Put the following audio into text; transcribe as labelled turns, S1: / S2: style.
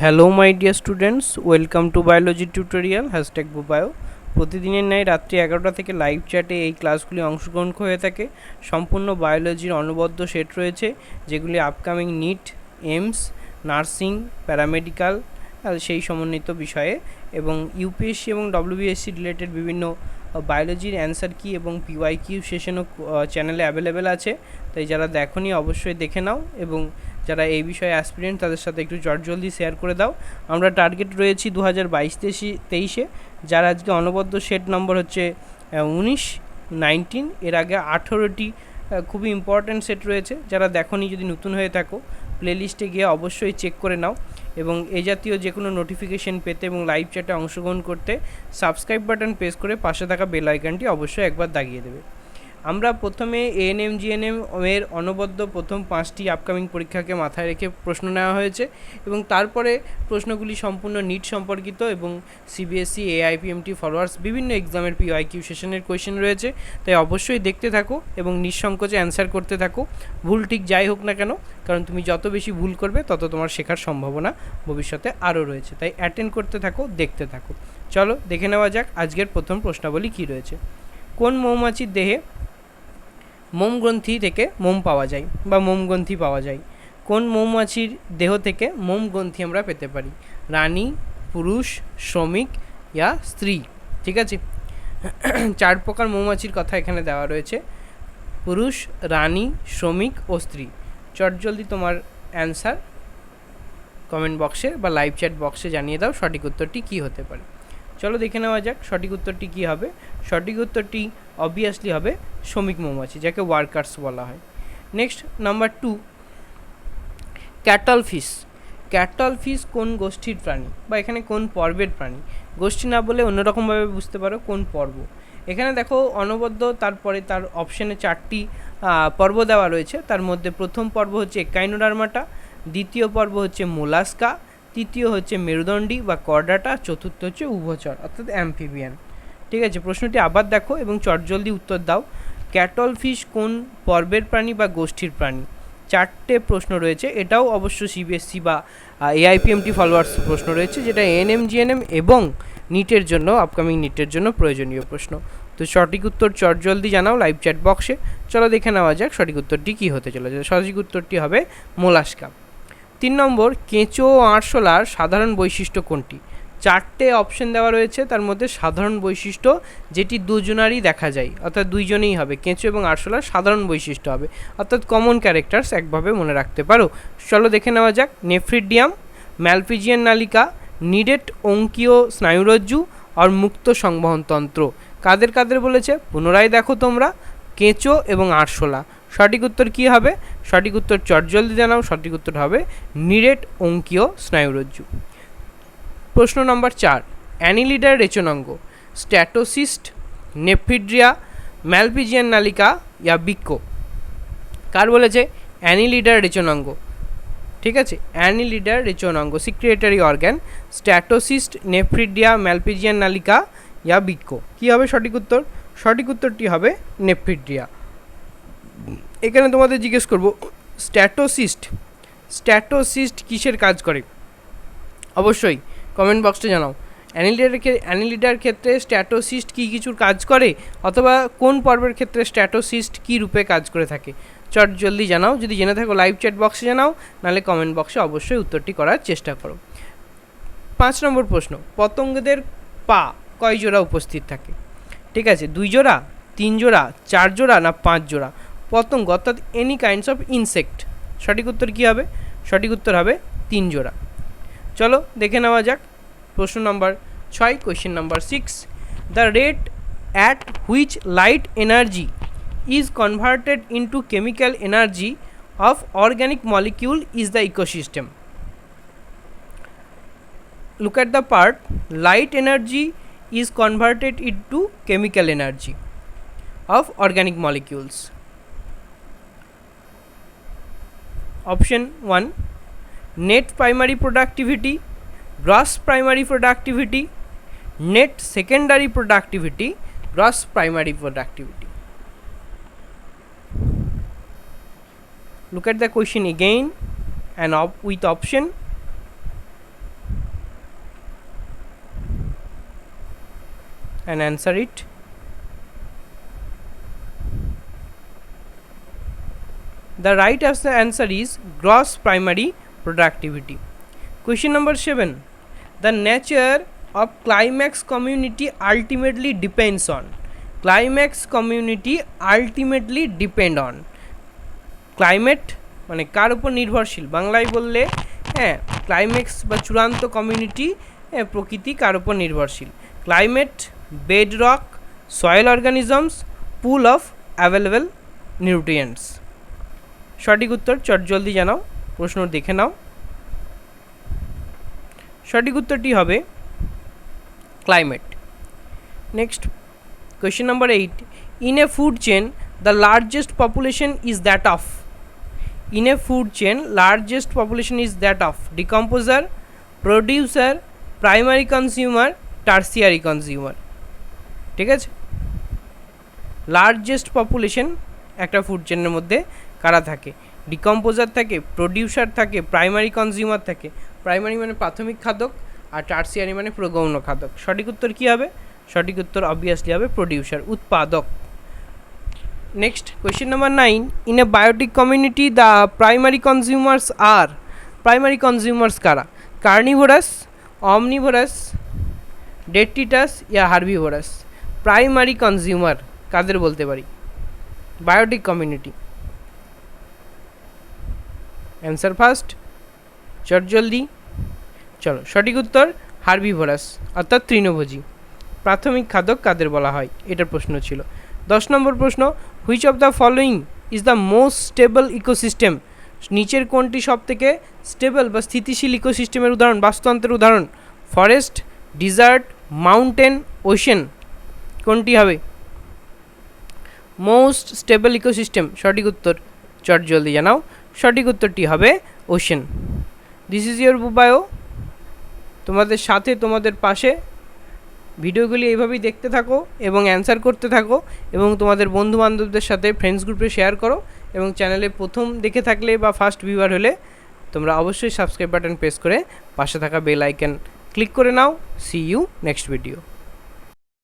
S1: Hello my dear students, welcome to biology tutorial #Bubio। প্রতিদিনের ন্যায় রাত্রি 11টা থেকে লাইভ চ্যাটে এই ক্লাসগুলি অংশগ্রহণ হয়ে থাকে। সম্পূর্ণ বায়োলজির অনবদ্য সেট রয়েছে, যেগুলি upcoming NEET, AIIMS, nursing, paramedical সেই সমন্বিত বিষয়ে এবং ইউপিএসসি এবং WBCS রিলেটেড বিভিন্ন বায়োলজির অ্যান্সার কি এবং PYQ সেশনও চ্যানেলে অ্যাভেলেবেল আছে। তাই যারা দেখোনি অবশ্যই দেখে নাও এবং যারা এই বিষয়ে অ্যাসপিরেন্ট তাদের সাথে একটু জলদি শেয়ার করে দাও। আমরা টার্গেট রয়েছি 2022-23-এ, যার আজকে অনবদ্য সেট নম্বর হচ্ছে 19 এর আগে 18টি খুবই ইম্পর্ট্যান্ট সেট রয়েছে। যারা দেখোনি, যদি নতুন হয়ে থাকো প্লেলিস্টে গিয়ে অবশ্যই চেক করে নাও এবং এই জাতীয় যে কোনো নোটিফিকেশন পেতে এবং লাইভ চ্যাটে অংশগ্রহণ করতে সাবস্ক্রাইব বাটন প্রেস করে পাশে থাকা বেল আইকনটি অবশ্যই একবার দাগিয়ে দেবে। আমরা প্রথমে ANM-GNM এর অনবদ্য প্রথম 5টি আপকামিং পরীক্ষাকে মাথায় রেখে প্রশ্ন নেওয়া হয়েছে এবং তারপরে প্রশ্নগুলি সম্পূর্ণ নিট সম্পর্কিত এবং CBSE, AIIMS ফলোয়ার্স বিভিন্ন এক্সামের PYQ সেশনের কোয়েশ্চেন রয়েছে। তাই অবশ্যই দেখতে থাকো এবং নিঃসংকোচে অ্যান্সার করতে থাকো, ভুল ঠিক যাই হোক না কেন, কারণ তুমি যত বেশি ভুল করবে তত তোমার শেখার সম্ভাবনা ভবিষ্যতে আরও রয়েছে। তাই অ্যাটেন্ড করতে থাকো, দেখতে থাকো। চলো দেখে নেওয়া যাক আজকের প্রথম প্রশ্নাবলী কী রয়েছে। কোন মৌমাছির দেহে মোম গ্রন্থি থেকে মোম পাওয়া যায় বা মোম গ্রন্থি পাওয়া যায়? কোন মৌমাছির দেহ থেকে মোম গ্রন্থি আমরা পেতে পারি? রানী, পুরুষ, শ্রমিক ইয়া স্ত্রী। ঠিক আছে, 4 প্রকার মৌমাছির কথা এখানে দেওয়া রয়েছে: পুরুষ, রানী, শ্রমিক ও স্ত্রী। চটজলদি তোমার অ্যান্সার কমেন্ট বক্সে বা লাইভ চ্যাট বক্সে জানিয়ে দাও সঠিক উত্তরটি কী হতে পারে। চলো দেখে নেওয়া যাক সঠিক উত্তরটি কী হবে। সঠিক উত্তরটি অবভিয়াসলি হবে শ্রমিক মৌমাছি, যাকে ওয়ার্কার্স বলা হয়। Next number 2, cattle fish. Cattle fish কোন গোষ্ঠীর প্রাণী বা এখানে কোন পর্বের প্রাণী? গোষ্ঠী না বলে অন্যরকমভাবে বুঝতে পারো কোন পর্ব। এখানে দেখো অনবদ্য, তারপরে তার অপশানে 4টি পর্ব দেওয়া রয়েছে। তার মধ্যে প্রথম পর্ব হচ্ছে একাইনোডার্মাটা, দ্বিতীয় পর্ব হচ্ছে মোলাস্কা, তৃতীয় হচ্ছে মেরুদণ্ডী বা কর্ডাটা, চতুর্থ হচ্ছে উভচর অর্থাৎ অ্যাম্ফিবিয়ান। ঠিক আছে, প্রশ্নটি আবার দেখো এবং চটজলদি উত্তর দাও। ক্যাটল ফিশ কোন পর্বের প্রাণী বা গোষ্ঠীর প্রাণী? 4টে প্রশ্ন রয়েছে। এটাও অবশ্য CBSE বা AIIMS ফলোয়ার্স প্রশ্ন রয়েছে, যেটা ANM-GNM এবং নিটের জন্য, আপকামিং নিটের জন্য প্রয়োজনীয় প্রশ্ন। তো সঠিক উত্তর চটজলদি জানাও লাইভ চ্যাট বক্সে। চলো দেখে নেওয়া যাক সঠিক উত্তরটি কী হতে চলেছে। সঠিক উত্তরটি হবে মোলাস্কা। 3 নম্বর, কেঁচো ও আরশোলার সাধারণ বৈশিষ্ট্য কোনটি? 4টে অপশন দেওয়া রয়েছে, তার মধ্যে সাধারণ বৈশিষ্ট্য যেটি দুজনারই দেখা যায়, অর্থাৎ দুইজনেই হবে। কেঁচো এবং আরশোলার সাধারণ বৈশিষ্ট্য হবে, অর্থাৎ কমন ক্যারেক্টার্স একভাবে মনে রাখতে পারো। চলো দেখে নেওয়া যাক। নেফ্রিডিয়াম, ম্যালপিজিয়ান নালিকা, নিডেট অঙ্কীয় স্নায়ুরজ্জু আর মুক্ত সংবহনতন্ত্র। কাদের কাদের বলেছে পুনরায় দেখো তোমরা, কেঁচো এবং আরশোলা। সঠিক উত্তর কী হবে? সঠিক উত্তর চটজলদি জানাও। সঠিক উত্তর হবে নিডেট অঙ্কীয় স্নায়ুরজ্জু। প্রশ্ন নম্বর 4, অ্যানিলিডার রেচনাঙ্গ, স্ট্যাটোসিস্ট, নেফ্রিডিয়া, ম্যালপিজিয়ান নালিকা ইয়া বৃক্ক। কার বলেছে? অ্যানিলিডার রেচনাঙ্গ। ঠিক আছে, অ্যানিলিডার রেচনাঙ্গ সিক্রেটারি অর্গ্যান, স্ট্যাটোসিস্ট, নেফ্রিডিয়া, ম্যালপিজিয়ান নালিকা ইয়া বৃক্ক। কী হবে সঠিক উত্তর? সঠিক উত্তরটি হবে নেফ্রিডিয়া। এখানে তোমাদের জিজ্ঞেস করব, স্ট্যাটোসিস্ট, স্ট্যাটোসিস্ট কিসের কাজ করে? অবশ্যই কমেন্ট বক্সে জানাও। অ্যানিলিডার ক্ষেত্রে স্ট্যাটোসিস্ট কী কিছুর কাজ করে, অথবা কোন পর্বের ক্ষেত্রে স্ট্যাটোসিস্ট কী রূপে কাজ করে থাকে? চট জলদি জানাও। যদি জেনে থাকো লাইভ চ্যাট বক্সে জানাও, নাহলে কমেন্ট বক্সে অবশ্যই উত্তরটি করার চেষ্টা করো। 5 নম্বর প্রশ্ন, পতঙ্গদের পা কয় জোড়া উপস্থিত থাকে? ঠিক আছে, 2 জোড়া, 3 জোড়া, 4 জোড়া না 5 জোড়া? পতঙ্গ অর্থাৎ এনি কাইন্ডস অফ ইনসেক্ট। সঠিক উত্তর কী হবে? সঠিক উত্তর হবে 3 জোড়া। চলো দেখে নেওয়া যাক প্রশ্ন নম্বর 6, question number 6, the rate at which light energy is converted into chemical energy of organic molecule is the ecosystem. Look at the part, light energy is converted into chemical energy of organic molecules. Option 1, net primary productivity, gross primary productivity, net secondary productivity, gross primary productivity. Look at the question again and with option. and answer it. The right answer is gross primary productivity. Question number 7. The nature of climax community ultimately depends on. Climax community ultimately depend on. Climate মানে কার উপর নির্ভরশীল, বাংলায় বললে হ্যাঁ climax বা চূড়ান্ত community প্রকৃতি কার উপর নির্ভরশীল? Climate, bedrock, soil organisms, pool of available nutrients. সঠিক উত্তর চটজলদি জানাও, প্রশ্ন দেখে নাও। সঠিক উত্তরটি হবে climate. Next question number 8. In a food chain the largest population is that of. In a food chain largest population is that of decomposer, producer, primary consumer, tertiary consumer. ঠিক আছে, লার্জেস্ট পপুলেশন একটা food চেনের মধ্যে কারা থাকে? Decomposer থাকে, producer থাকে, primary consumer থাকে। প্রাইমারি মানে প্রাথমিক খাদক, আর টার্সিয়ারি মানে প্রগৌণ খাদক। সঠিক উত্তর কী হবে? সঠিক উত্তর অবভিয়াসলি হবে প্রডিউসার, উৎপাদক। Next question number 9. In a biotic community the primary consumers are. Primary consumers কারা? কার্নিভোরাস, অমনিভোরাস, ডেট্রিটাস ইয়া হার্বিভোরাস? প্রাইমারি কনজিউমার কাদের বলতে পারি বায়োটিক কমিউনিটি? অ্যান্সার ফার্স্ট, চটজলদি চলো। সঠিক উত্তর হার্বিভোরাস অর্থাৎ তৃণভোজী। প্রাথমিক খাদক কাদের বলা হয়, এটার প্রশ্ন ছিল। 10 নম্বর প্রশ্ন. Which of the following is the most stable ecosystem? নিচের কোনটি সব থেকে স্টেবল বা স্থিতিশীল ইকোসিস্টেমের উদাহরণ, বাস্তুতন্ত্রের উদাহরণ? Forest, desert, mountain, ocean? কোনটি হবে মোস্ট স্টেবল ইকোসিস্টেম? সঠিক উত্তর চটজলদি জানাও। সঠিক উত্তরটি হবে ওশেন। দিস ইজ ইয়োর বুবায়ো, তোমাদের সাথে তোমাদের পাশে। ভিডিওগুলি এইভাবেই দেখতে থাকো এবং অ্যান্সার করতে থাকো এবং তোমাদের বন্ধুবান্ধবদের সাথে ফ্রেন্ডস গ্রুপে শেয়ার করো। এবং চ্যানেলে প্রথম দেখে থাকলে বা ফার্স্ট ভিউয়ার হলে তোমরা অবশ্যই সাবস্ক্রাইব বাটন প্রেস করে পাশে থাকা বেল আইকন ক্লিক করে নাও। See you next video.